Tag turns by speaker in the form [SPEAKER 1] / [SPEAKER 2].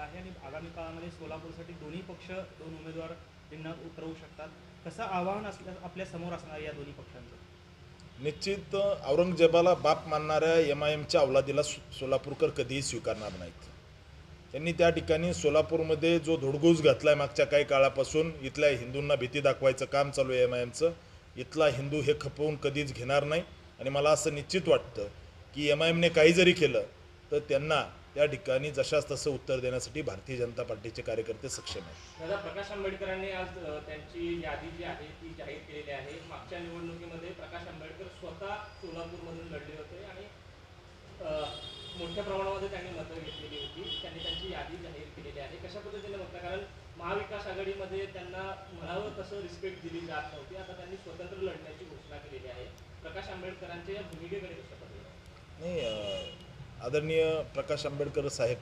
[SPEAKER 1] आहे आणि आगामी काळामध्ये सोलापूरसाठी दोन्ही पक्ष दोन उमेदवार रिंगणात उतरवू शकतात. कसं आव्हान आपल्या समोर असणार या दोन्ही पक्षांचं?
[SPEAKER 2] निश्चित औरंगजेबाला बाप मानणाऱ्या MIMच्या अवलादीला सोलापूरकर कधीही स्वीकारणार नाहीत. त्यांनी त्या ठिकाणी सोलापूरमध्ये जो धुडगूस घातला आहे मागच्या काही काळापासून, इथल्या हिंदूंना भीती दाखवायचं काम चालू आहे MIMचं. इथला हिंदू हे खपवून कधीच घेणार नाही आणि मला असं निश्चित वाटतं की MIMने काही जरी केलं तर त्यांना त्या ठिकाणी जशास तसं उत्तर देण्यासाठी भारतीय जनता पार्टीचे कार्यकर्ते सक्षम आहेत.
[SPEAKER 3] दादा, प्रकाश आंबेडकरांनी आज त्यांची यादी जी आहे ती जाहीर केलेली आहे. मागच्या निवडणुकीमध्ये प्रकाश आंबेडकर स्वतः सोलापूरमधून लढले होते आणि मोठ्या प्रमाणामध्ये त्यांनी मतं घेतलेली होती. त्यांनी त्यांची यादी जाहीर केलेली आहे. कशा पद्धतीने बघता, कारण महाविकास आघाडीमध्ये त्यांना म्हणावं तसं रिस्पेक्ट दिली जात नव्हती. आता त्यांनी स्वतंत्र लढण्याची घोषणा केलेली आहे. प्रकाश आंबेडकरांच्या या भूमिकेकडे कशा पद्धतीने?
[SPEAKER 2] नाही, आदरणीय प्रकाश आंबेडकर साहेब